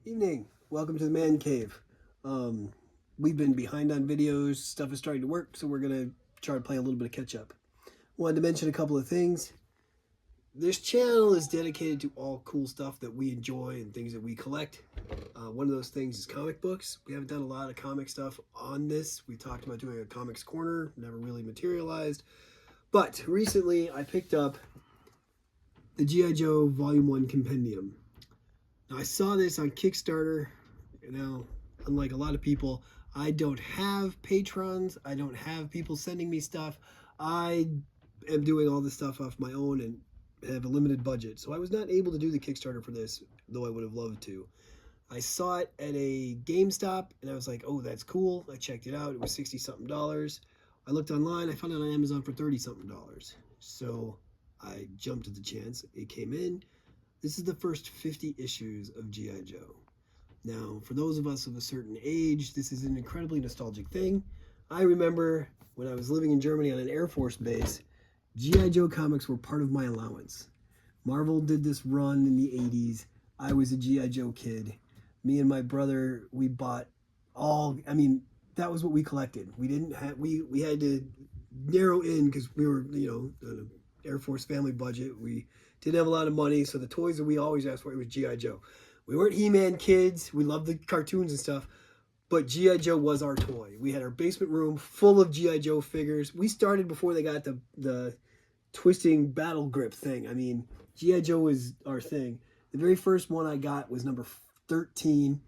Evening. Welcome to the Man Cave. We've been behind on videos. Stuff is starting to work, so we're gonna try to play a little bit of catch up. Wanted to mention a couple of things. This channel is dedicated to all cool stuff that we enjoy and things that we collect. One of those things is comic books. We haven't done a lot of comic stuff on this. We talked about doing a comics corner, never really materialized. But recently, I picked up the G.I. Joe Volume 1 Compendium. Now, I saw this on Kickstarter. Now, unlike a lot of people, I don't have patrons. I don't have people sending me stuff. I am doing all this stuff off my own and have a limited budget. So I was not able to do the Kickstarter for this, though I would have loved to. I saw it at a GameStop, and I was like, oh, that's cool. I checked it out. It was 60-something dollars. I looked online. I found it on Amazon for 30-something dollars. So I jumped at the chance. It came in. This is the first 50 issues of G.I. Joe. Now, for those of us of a certain age, this is an incredibly nostalgic thing. I remember when I was living in Germany on an Air Force base, G.I. Joe comics were part of my allowance. Marvel did this run in the 80s. I was a G.I. Joe kid. Me and my brother, we bought that was what we collected. We didn't have, we had to narrow in because we were, an Air Force family budget. We didn't have a lot of money, so the toys that we always asked for was G.I. Joe. We weren't He-Man kids. We loved the cartoons and stuff, but G.I. Joe was our toy. We had our basement room full of G.I. Joe figures. We started before they got the twisting battle grip thing. I mean, G.I. Joe was our thing. The very first one I got was number 13,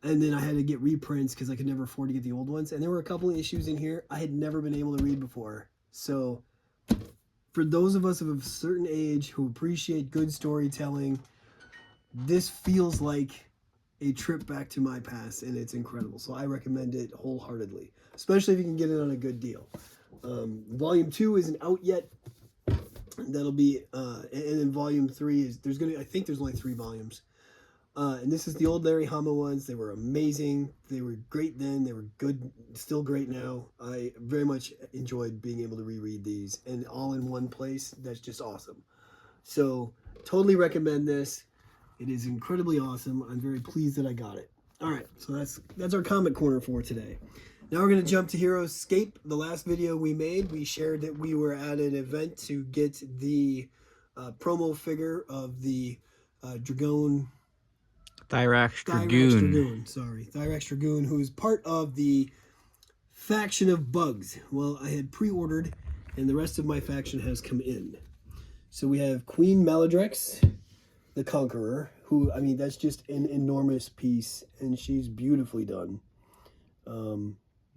and then I had to get reprints because I could never afford to get the old ones. And there were a couple of issues in here I had never been able to read before. So for those of us of a certain age who appreciate good storytelling, this feels like a trip back to my past, and it's incredible. So I recommend it wholeheartedly, especially if you can get it on a good deal. Volume 2 isn't out yet. That'll be, and then Volume 3 is, I think there's only 3 volumes. And this is the old Larry Hama ones. They were amazing. They were great then. They were good, still great now. I very much enjoyed being able to reread these, and all in one place. That's just awesome. So totally recommend this. It is incredibly awesome. I'm very pleased that I got it. All right, so that's our comic corner for today. Now we're going to jump to Heroes Escape. The last video we made, we shared that we were at an event to get the promo figure of the Dragoon. Thyrax Dragoon. Thyrax Dragoon, who is part of the faction of Bugs. Well, I had pre-ordered, and the rest of my faction has come in. So we have Queen Maladrex, the Conqueror, who, I mean, that's just an enormous piece, and she's beautifully done.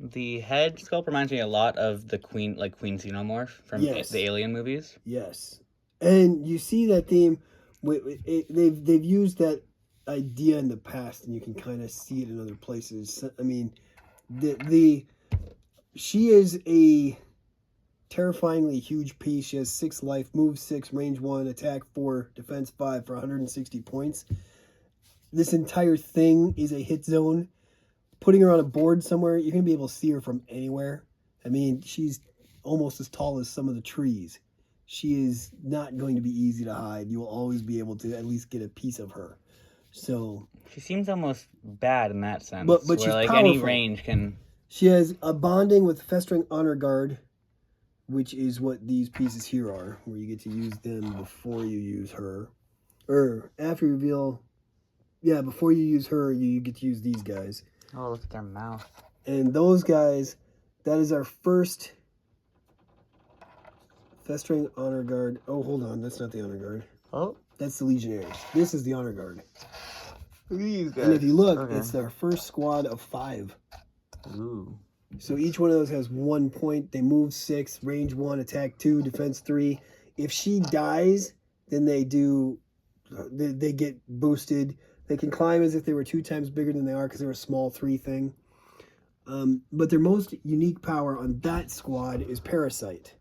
The head sculpt reminds me a lot of the Queen Xenomorph from Yes. the Alien movies. Yes, and you see that theme. They've used that idea in the past, and you can kind of see it in other places. I mean, she is a terrifyingly huge piece. She has 6 life, move 6, range 1, attack 4, defense 5 for 160 points. This entire thing is a hit zone. Putting her on a board somewhere, you're going to be able to see her from anywhere. I mean, she's almost as tall as some of the trees. She is not going to be easy to hide. You will always be able to at least get a piece of her. So She seems almost bad in that sense. But where she's like powerful. any range can. She has a bonding with Festering Honor Guard, which is what these pieces here are, where you get to use them before you use her. Or after you reveal, yeah, before you use her, you get to use these guys. Oh, look at their mouth. And those guys, that is our first Festering Honor Guard. Oh, hold on, that's not the Honor Guard. Oh. That's the Legionaries. This is the Honor Guard. Look at these guys. And if you look, it's our first squad of 5. Ooh. So each one of those has 1 point. They move 6, range 1, attack 2, defense 3. If she dies, then they get boosted. They can climb as if they were 2 times bigger than they are because they're a small 3 thing. But their most unique power on that squad is Parasite.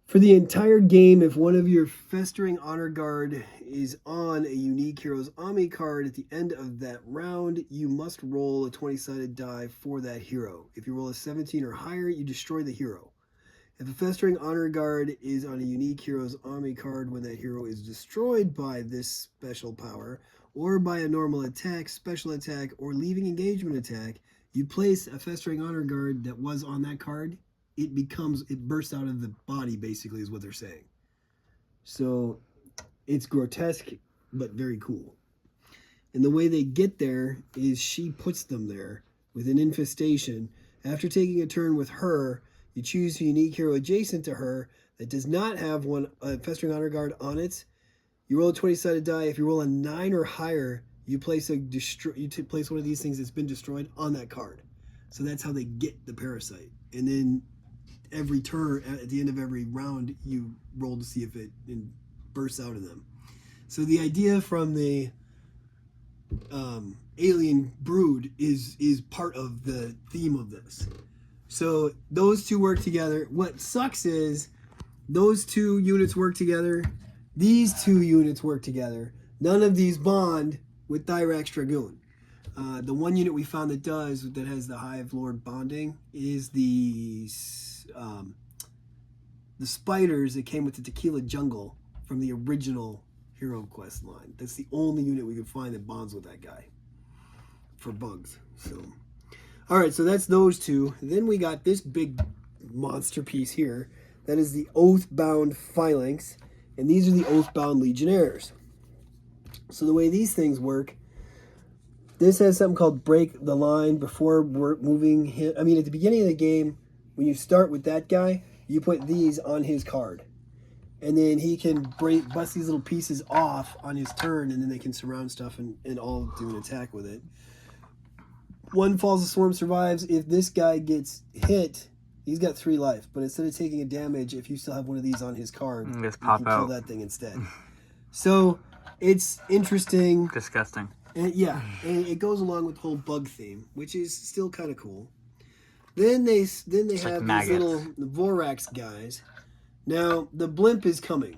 For the entire game, if one of your Festering Honor Guard is on a unique Heroes Army card at the end of that round, you must roll a 20-sided die for that hero. If you roll a 17 or higher, you destroy the hero. If a Festering Honor Guard is on a unique hero's army card when that hero is destroyed by this special power, or by a normal attack, special attack, or leaving engagement attack, you place a Festering Honor Guard that was on that card, it bursts out of the body, basically, is what they're saying. So it's grotesque, but very cool. And the way they get there is she puts them there with an infestation. After taking a turn with her, you choose a unique hero adjacent to her that does not have a Festering Honor Guard on it. You roll a 20-sided die. If you roll a 9 or higher, you place place one of these things that's been destroyed on that card. So that's how they get the parasite. And then every turn, at the end of every round, you roll to see if it bursts out of them. So the idea from the Alien Brood is part of the theme of this. So those two work together. What sucks is those two units work together. These two units work together. None of these bond with Thyrax Dragoon. The one unit we found that does, that has the Hive Lord bonding, is the spiders that came with the Tequila Jungle from the original Hero Quest line. That's the only unit we could find that bonds with that guy for bugs. So, all right, so that's those two. Then we got this big monster piece here. That is the Oathbound Phalanx, and these are the Oathbound Legionnaires. So the way these things work, this has something called Break the Line before we're moving him. I mean, at the beginning of the game, when you start with that guy, you put these on his card. And then he can bust these little pieces off on his turn, and then they can surround stuff and all do an attack with it. One Falls of Swarm survives. If this guy gets hit, he's got 3 life. But instead of taking a damage, if you still have one of these on his card, you can kill that thing instead. So it's interesting. Disgusting. And and it goes along with the whole bug theme, which is still kind of cool. Then they have these little Vorax guys. Now, the blimp is coming.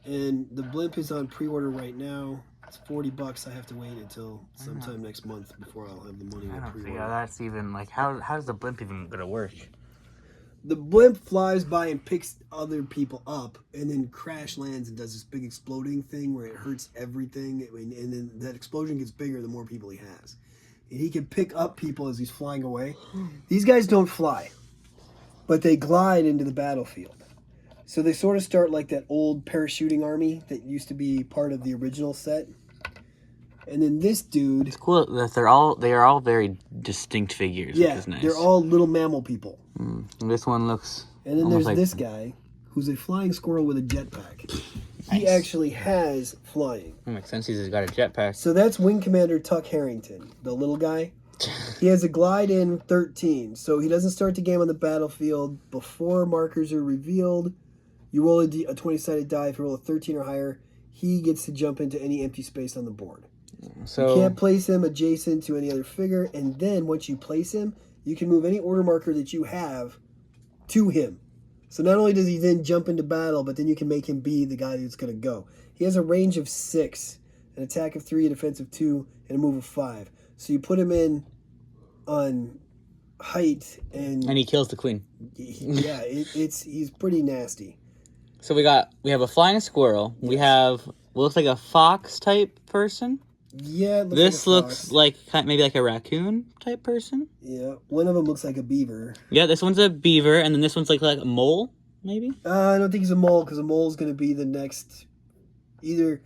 And the blimp is on pre-order right now. It's $40. I have to wait until sometime next month before I'll have the money to pre-order. Yeah, that's even, like, how's the blimp even going to work? The blimp flies by and picks other people up and then crash lands and does this big exploding thing where it hurts everything. And then that explosion gets bigger the more people he has. And he can pick up people as he's flying away. These guys don't fly, but they glide into the battlefield. So they sort of start like that old parachuting army that used to be part of the original set. And then this dude... It's cool that they are all very distinct figures, which is nice. They're all little mammal people. And this one looks... And then there's this guy who's a flying squirrel with a jetpack. Nice. He actually has flying. That makes sense. He's got a jetpack. So that's Wing Commander Tuck Harrington, the little guy. He has a glide in 13, so he doesn't start the game on the battlefield before markers are revealed. You roll a 20-sided die. If you roll a 13 or higher, he gets to jump into any empty space on the board. So you can't place him adjacent to any other figure, and then once you place him, you can move any order marker that you have to him. So not only does he then jump into battle, but then you can make him be the guy that's going to go. He has a range of 6, an attack of 3, a defense of 2, and a move of 5. So you put him in on height, and he kills the queen. Yeah, he's pretty nasty. So we have a flying squirrel. Yes. We have what looks like a fox type person. Yeah, this looks like maybe like a raccoon type person. Yeah, one of them looks like a beaver. Yeah, this one's a beaver, and then this one's like a mole, maybe. I don't think he's a mole because a mole's going to be the next. Either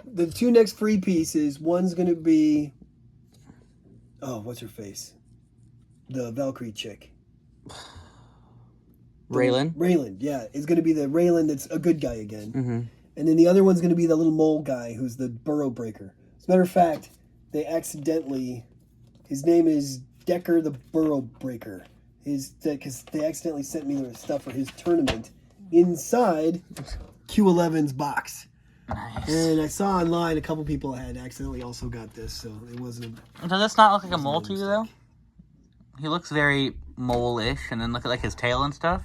the 2 next free pieces. One's going to be. Oh, what's her face? The Valkyrie chick. Raylan, yeah. It's going to be the Raylan that's a good guy again. Mm-hmm. And then the other one's going to be the little mole guy who's the burrow breaker. As a matter of fact, his name is Decker the Burrow Breaker. Because they accidentally sent me the stuff for his tournament inside Q11's box. Nice. And I saw online a couple people had accidentally also got this, so it wasn't. Does this not look like a mole to you, though? He looks very mole-ish, and then look at like his tail and stuff.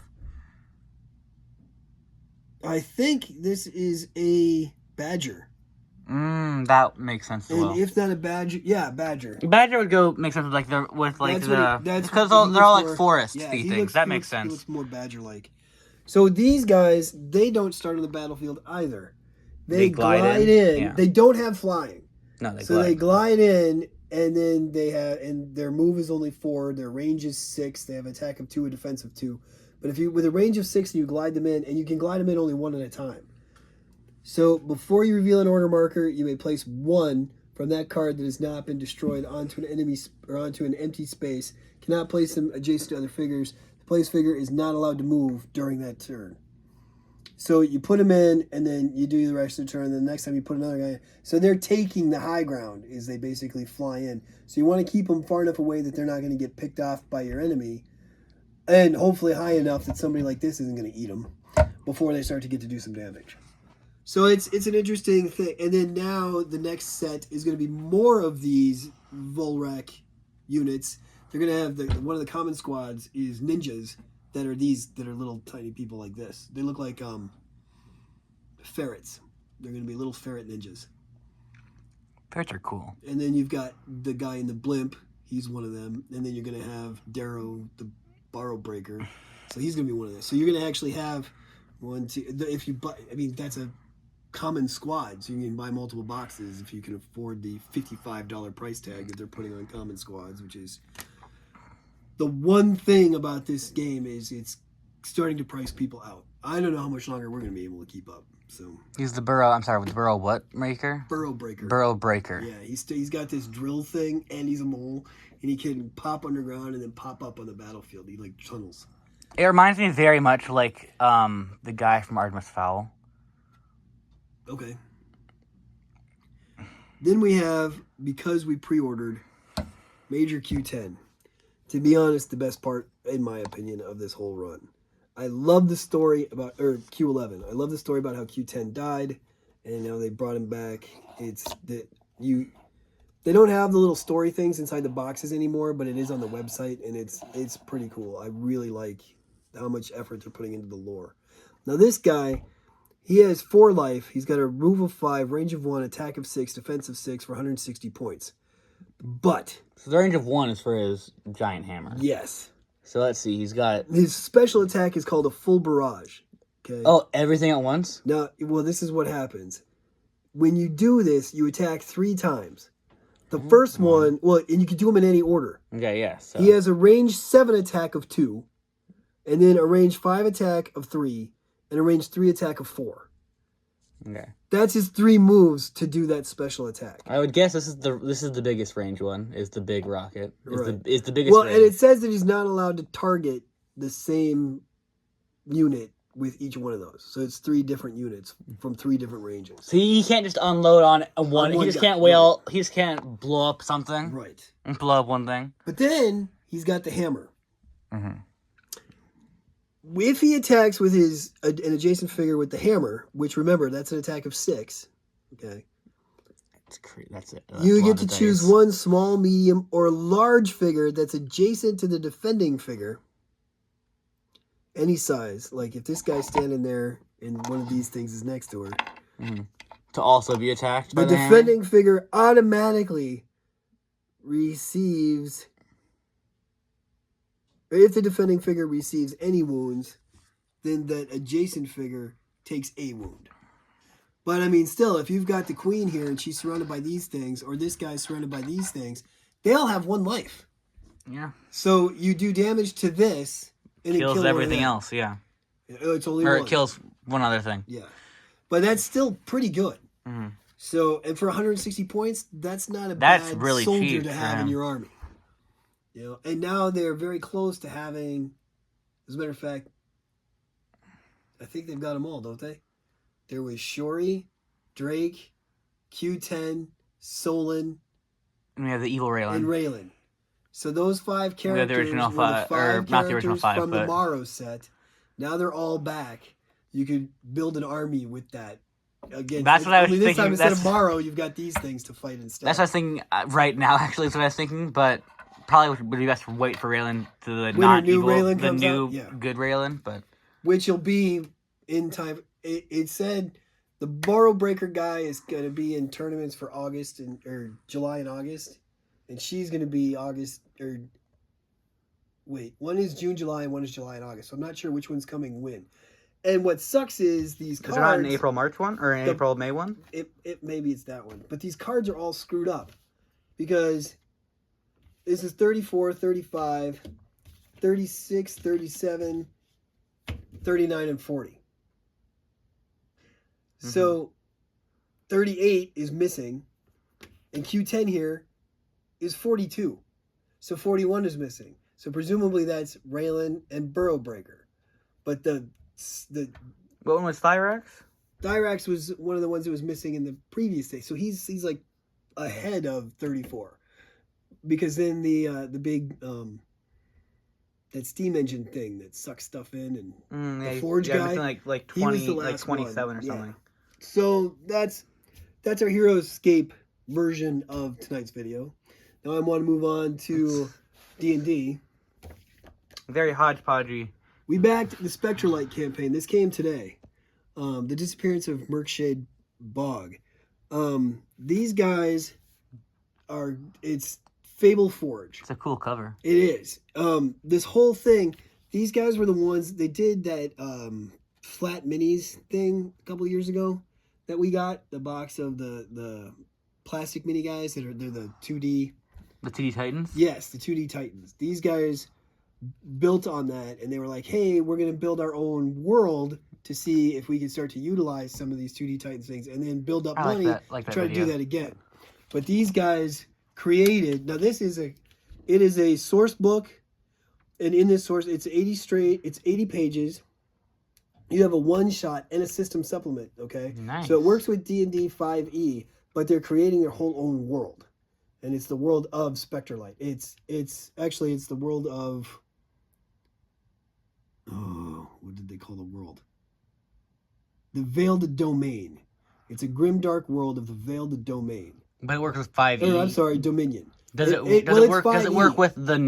I think this is a badger. That makes sense as And well. if not a badger, yeah, badger. Badger would go make sense with like the That's because what he they're all looks like more- foresty things. That makes He sense. looks more badger-like. So these guys, they don't start on the battlefield either. They glide in. Yeah. They don't have flying. No, they So glide. they glide in, and then and their move is only 4. Their range is 6. They have attack of 2 and defense of 2. But if you with a range of 6 and you glide them in, and you can glide them in only one at a time. So before you reveal an order marker, you may place 1 from that card that has not been destroyed onto an enemy or onto an empty space. Cannot place them adjacent to other figures. The place figure is not allowed to move during that turn. So you put them in, and then you do the rest of the turn. And then the next time you put another guy in. So they're taking the high ground, is they basically fly in. So you want to keep them far enough away that they're not going to get picked off by your enemy, and hopefully high enough that somebody like this isn't going to eat them before they start to get to do some damage. So it's an interesting thing. And then now the next set is going to be more of these Volrak units. They're going to have one of the common squads is ninjas that are little tiny people like this. They look like ferrets. They're going to be little ferret ninjas. Ferrets are cool. And then you've got the guy in the blimp. He's one of them. And then you're going to have Darrow, the Borrow Breaker. So he's going to be one of them. So you're going to actually have one, two. If you buy, I mean, that's a common squad. So you can buy multiple boxes if you can afford the $55 price tag that they're putting on common squads, which is the one thing about this game is it's starting to price people out. I don't know how much longer we're going to be able to keep up. So He's the burrow. I'm sorry, the burrow what maker? Burrow Breaker. Burrow breaker. Yeah, he's got this drill thing, and he's a mole, and he can pop underground and then pop up on the battlefield. He like tunnels. It reminds me very much like the guy from Artemis Fowl. Okay. Then we have, because we pre-ordered, Major Q10. To be honest, the best part, in my opinion, of this whole run. I love the story about, or Q11. I love the story about how Q10 died, and now they brought him back. It's that they don't have the little story things inside the boxes anymore, but it is on the website, and it's pretty cool. I really like how much effort they're putting into the lore. Now this guy, he has 4 life. He's got a move of 5, range of 1, attack of 6, defense of 6 for 160 points. But So the range of 1 is for his giant hammer. yes, So let's see. He's got his special attack is called a full barrage. Okay. oh everything at once. Now, well, this is what happens. When you do this, you attack 3 times. The first one, well, and you can do them in any order. Okay, yeah. So He has a range 7 attack of 2, and then a range 5 attack of 3, and a range 3 attack of 4. okay. That's his 3 moves to do that special attack. I would guess this is the biggest range one. Is the big rocket? Right. Is the biggest? Well, range. and it says that he's not allowed to target the same unit with each one of those. So it's 3 different units from 3 different ranges. So he can't just unload on one. On He just guy, can't whale. He just can't blow up something Right. and blow up one thing. But then he's got the hammer. Mm-hmm. If he attacks with an adjacent figure with the hammer, which remember that's an attack of 6, okay, That's it. you get to choose one small, medium, or large figure that's adjacent to the defending figure. Any size, like if this guy's standing there and one of these things is next to her, to also be attacked by the the hammer? defending figure automatically receives. If the defending figure receives any wounds, then that adjacent figure takes a wound. But I mean, still, if you've got the queen here and she's surrounded by these things, or this guy's surrounded by these things, they all have 1 life. Yeah. So you do damage to this, and Kills it kills everything else. Yeah. It's only Or 1. it kills one other thing. Yeah, but that's still pretty good. Mm-hmm. So, and for 160 points, that's not a That's bad really soldier cheap to for have in him. your army. You know, and now they're very close to having. As a matter of fact, I think they've got them all, don't they? There was Shori, Drake, Q10, Solon, And we have the evil Raylan. and Raylan. So those 5 have characters the original were five- the or 5 not the original characters 5, from the but- Morrow set. Now they're all back. You could build an army with that. Again, That's what I was only this thinking. time instead of That's- Morrow, you've got these things to fight instead. That's what I was thinking right now. Actually, that's what I was thinking. But probably would be best to wait for Raylan to the When not your new evil, Raylan the comes new out, yeah. good Raylan. But Which will be in time. It said The Borrow Breaker guy is going to be in tournaments for August or July and August. And she's going to be August or wait, one is June, July, and one is July and August. So I'm not sure which one's coming when. And what sucks is these cards. Is there not an April, March one or an April, May one? Maybe it's that one. But these cards are all screwed up because this is 34, 35, 36, 37, 39, and 40. So 38 is missing, and Q10 here is 42. So 41 is missing. So presumably that's Raylan and Burrow Breaker. But the what one was Thyrax? Thyrax was one of the ones that was missing in the previous day. So he's like ahead of 34. Because then the big that steam engine thing that sucks stuff in and the Forge guy, like 20, like 27 one. or something. Yeah. So that's our Heroes Escape version of tonight's video. Now I want to move on to D&D. Very hodgepodgey. We backed the Spectralite campaign. This came today. The Disappearance of Merkshade Bog. These guys are... It's Fable Forge. It's a cool cover. It is. This whole thing... These guys were the ones... They did that flat minis thing a couple of years ago that we got. The box of the plastic mini guys that are... They're the 2D... The 2D Titans? Yes, the 2D Titans. These guys built on that, and they were like, hey, we're going to build our own world to see if we can start to utilize some of these 2D Titans things and then build up money to try to do that again. But these guys created... Now, this is it is a source book, and in this source, it's 80 pages. You have a one-shot and a system supplement, okay? Nice. So it works with D&D 5e, but they're creating their whole own world. And it's the world of Spectralite. It's the world of... Oh, what did they call the world? The Veiled Domain. It's a grimdark world of the Veiled Domain. But it works with 5e. Oh, I'm sorry, Dominion. Does it work? Does it work with the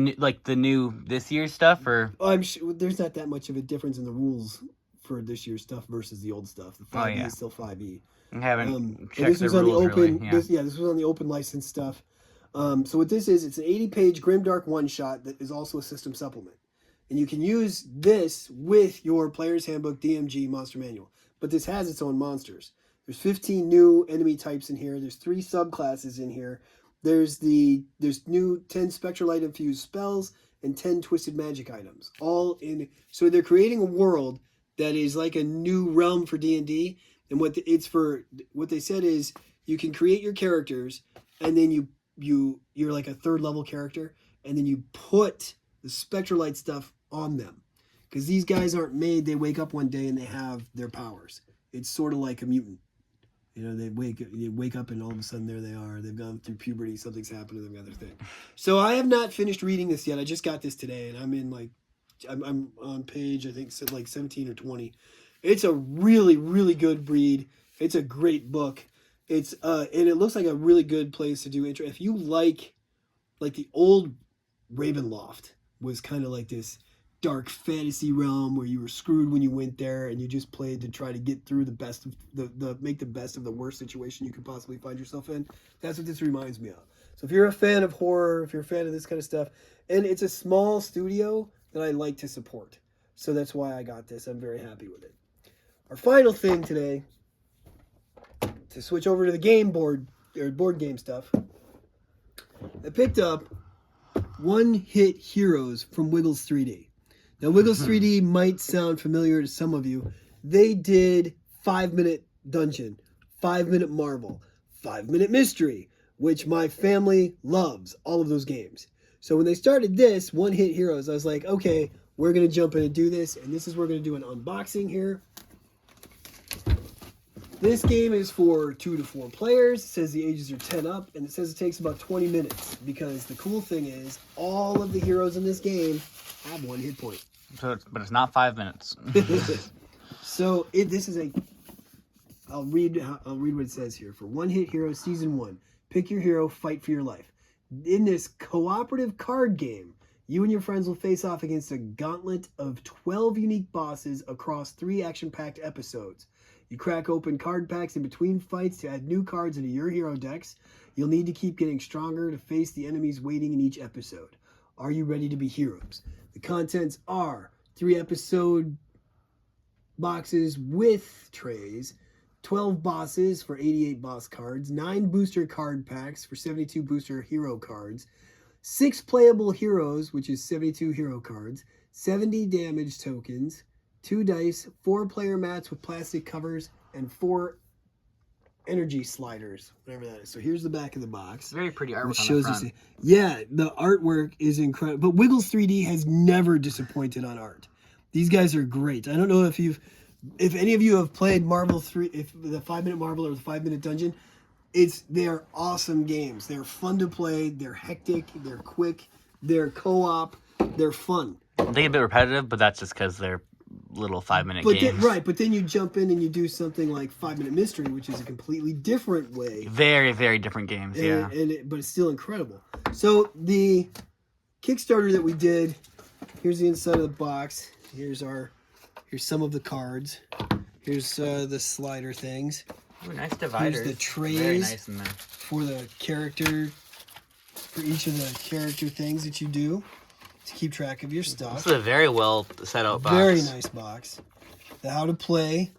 new this year's stuff or? I'm sure there's not that much of a difference in the rules for this year's stuff versus the old stuff. The 5e is still 5e. I haven't checked this the was rules on the open. really. Yeah. This was on the open license stuff. So what this is, it's an 80-page grimdark one-shot that is also a system supplement. And you can use this with your Player's Handbook DMG Monster Manual. But this has its own monsters. There's 15 new enemy types in here. There's 3 subclasses in here. There's new 10 Spectralite infused spells and 10 twisted magic items. All in. So they're creating a world that is like a new realm for D&D. And what they said is you can create your characters, and then you're like a 3rd level character, and then you put the Spectralite stuff on them. Because these guys aren't made, they wake up one day and they have their powers. It's sort of like a mutant. You know, they wake up and all of a sudden there they are. They've gone through puberty, something's happened to them, got their thing. So I have not finished reading this yet. I just got this today, and I'm on page, I think, like 17 or 20. It's a really, really good read. It's a great book. It's and it looks like a really good place to do intro. If you like the old Ravenloft was kind of like this dark fantasy realm where you were screwed when you went there and you just played to try to get through make the best of the worst situation you could possibly find yourself in. That's what this reminds me of. So if you're a fan of horror, if you're a fan of this kind of stuff, and it's a small studio that I like to support. So that's why I got this. I'm very happy with it. Our final thing today, to switch over to the game board or board game stuff, I picked up One Hit Heroes from Wiggles 3D. Now, Wiggles 3D might sound familiar to some of you. They did 5-Minute Dungeon, 5-Minute Marvel, 5-Minute Mystery, which my family loves, all of those games. So when they started this, One Hit Heroes, I was like, okay, we're going to jump in and do this. And this is where we're going to do an unboxing here. This game is for 2 to 4 players. It says the ages are 10 up, and it says it takes about 20 minutes. Because the cool thing is, all of the heroes in this game have 1 hit point. But it's not 5 minutes. So this is I'll read what it says here. For One Hit Hero Season 1, pick your hero, fight for your life. In this cooperative card game, you and your friends will face off against a gauntlet of 12 unique bosses across 3 action-packed episodes. You crack open card packs in between fights to add new cards into your hero decks. You'll need to keep getting stronger to face the enemies waiting in each episode. Are you ready to be heroes? The contents are 3 episode boxes with trays, 12 bosses for 88 boss cards, 9 booster card packs for 72 booster hero cards, 6 playable heroes, which is 72 hero cards, 70 damage tokens, 2 dice, 4 player mats with plastic covers, and 4 energy sliders, whatever that is. So here's the back of the box. Very pretty artwork It on the front. Yeah, the artwork is incredible. But Wiggles 3D has never disappointed on art. These guys are great. I don't know if any of you have played Marvel 3, if the 5-Minute Marvel or the 5-Minute Dungeon. They are awesome games. They're fun to play. They're hectic. They're quick. They're co-op. They're fun. They get a bit repetitive, but that's just because they're little 5-minute games. But then you jump in and you do something like 5-Minute Mystery, which is a completely different way. Very, very different games, yeah. But it's still incredible. So the Kickstarter that we did, here's the inside of the box. Here's some of the cards. Here's the slider things. Ooh, nice dividers. Here's the trays. Very nice in there. For the character, for each of the character things that you do to keep track of your stuff. This is a very well set out box. Very nice box. The how to play.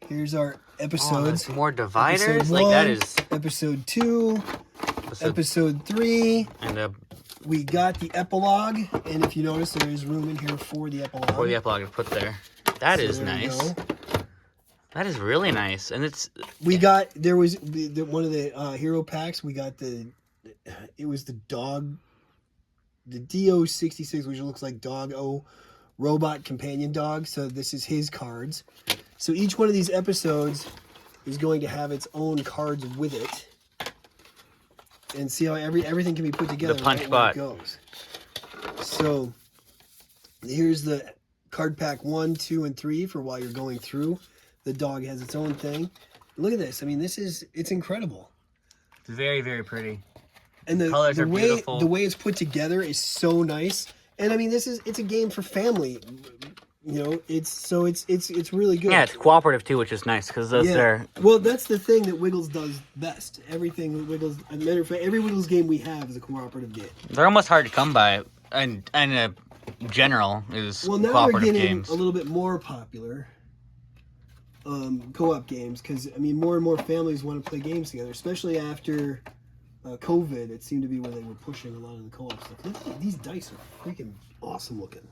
Here's our episodes. Oh, more dividers. Episode like 1, that is episode 2, episode 3. And we got the epilogue, and if you notice, there is room in here for the epilogue. for the epilogue to put there. That is there we nice. go. That is really nice, and it's. There was one of the hero packs. We got it was the dog, the DO66, which looks like Dog O, robot companion dog. So this is his cards. So each one of these episodes is going to have its own cards with it, and see how everything can be put together. The punch right bot where it goes. So here's the card pack 1, 2, and 3 for while you're going through. The dog has its own thing. Look at this. I mean, it's incredible. It's very, very pretty. And the colors are beautiful. The way it's put together is so nice. And I mean, it's a game for family. You know, it's really good. Yeah, it's cooperative too, which is nice because those are. Well, that's the thing that Wiggles does best. Everything that Wiggles, as a matter of fact, every Wiggles game we have is a cooperative game. They're almost hard to come by, and general is well, now cooperative we're getting games. a little bit more popular. Co-op games, because I mean, more and more families want to play games together, especially after COVID. It seemed to be where they were pushing a lot of the co-op stuff. Look at these dice are freaking awesome looking.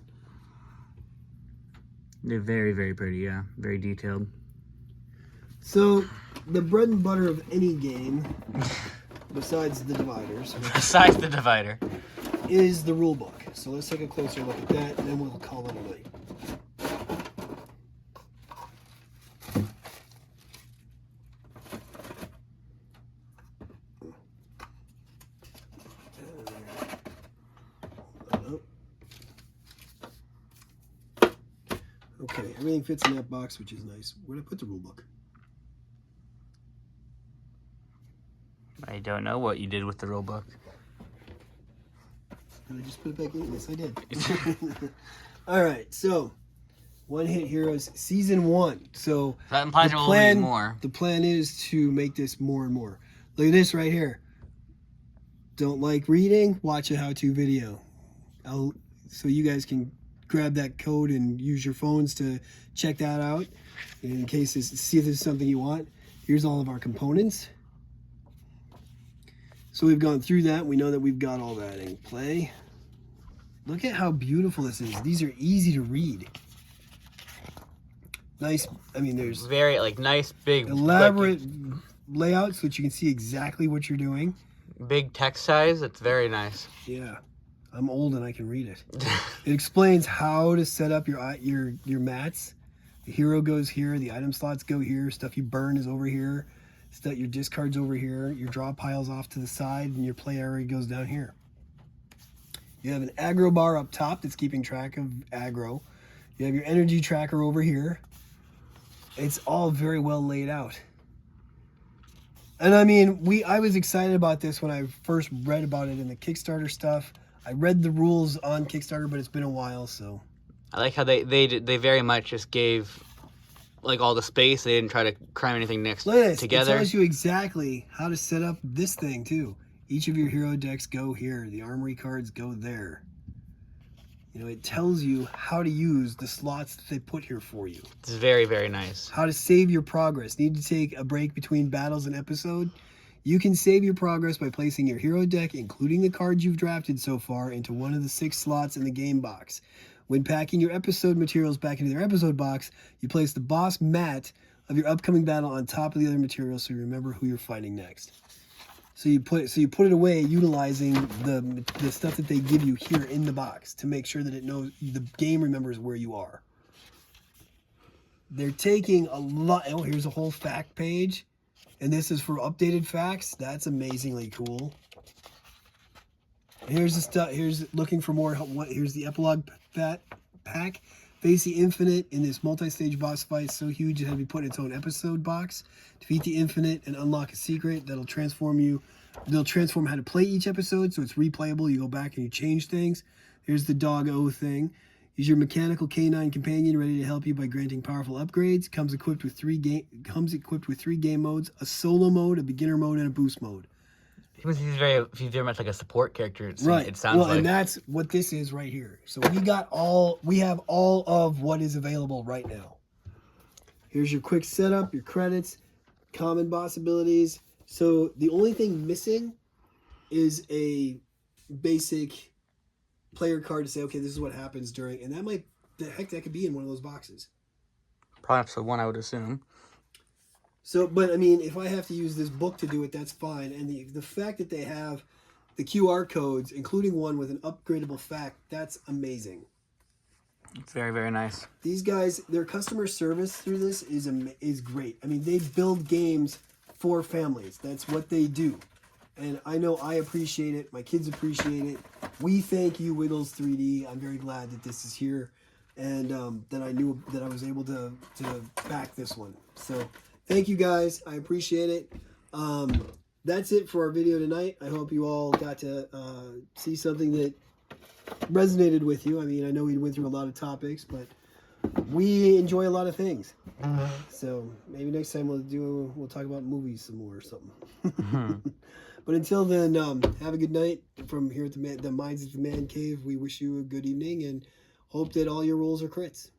They're very, very pretty. Yeah, very detailed. So the bread and butter of any game, besides the dividers, Besides the divider, is the rule book. So let's take a closer look at that, and then we'll call it a night. Okay, everything fits in that box, which is nice. Where'd I put the rule book? I don't know what you did with the rule book. Did I just put it back in? Yes, I did. All right, so One Hit Heroes Season 1. So that implies there will be more. The plan is to make this more and more. Look at this right here. Don't like reading? Watch a how-to video. So you guys can grab that code and use your phones to check that out. In case see if there's something you want. Here's all of our components. So we've gone through that. We know that we've got all that in play. Look at how beautiful this is. These are easy to read. Nice. I mean, there's very nice big elaborate layouts so that you can see exactly what you're doing. Big text size. It's very nice. Yeah, I'm old and I can read it. It explains how to set up your mats. The hero goes here. The item slots go here. Stuff you burn is over here. Stuff your discards over here. Your draw piles off to the side, and your play area goes down here. You have an aggro bar up top that's keeping track of aggro. You have your energy tracker over here. It's all very well laid out. And I mean, I was excited about this when I first read about it in the Kickstarter stuff. I read the rules on Kickstarter, but it's been a while, so. I like how they very much just gave like all the space. They didn't try to cram anything next Look at this. together. It tells you exactly how to set up this thing too. Each of your hero decks go here. The armory cards go there. You know, it tells you how to use the slots that they put here for you. It's very, very nice. How to save your progress. Need to take a break between battles and episode? You can save your progress by placing your hero deck, including the cards you've drafted so far, into one of the 6 slots in the game box. When packing your episode materials back into their episode box, you place the boss mat of your upcoming battle on top of the other materials so you remember who you're fighting next. So you put it away utilizing the stuff that they give you here in the box to make sure that it knows the game remembers where you are. They're taking a lot. Oh, here's a whole fact page, and this is for updated facts. That's amazingly cool. Here's the stuff. Here's looking for more. Here's the epilogue pack. Face the Infinite in this multi-stage boss fight so huge it had to be put in its own episode box. Defeat the Infinite and unlock a secret that'll transform you. They'll transform how to play each episode so it's replayable. You go back and you change things. Here's the Doggo thing. Use your mechanical canine companion ready to help you by granting powerful upgrades. Comes equipped with three game modes: a solo mode, a beginner mode, and a boost mode. He's very much like a support character. It sounds well, like. And that's what this is right here. So we have all of what is available right now. Here's your quick setup, your credits, common boss abilities. So the only thing missing is a basic player card to say, okay, this is what happens during, and that could be in one of those boxes. Probably episode 1, I would assume. So, but I mean, if I have to use this book to do it, that's fine. And the fact that they have the QR codes, including one with an upgradable fact, that's amazing. It's very, very nice. These guys, their customer service through this is great. I mean, they build games for families. That's what they do. And I know I appreciate it. My kids appreciate it. We thank you, Wiggles 3D. I'm very glad that this is here and that I knew that I was able to back this one. So thank you guys. I appreciate it. That's it for our video tonight. I hope you all got to see something that resonated with you. I mean, I know we went through a lot of topics, but we enjoy a lot of things. So maybe next time we'll talk about movies some more or something. But until then, have a good night from here at the Minds of the Man Cave. We wish you a good evening and hope that all your rolls are crits.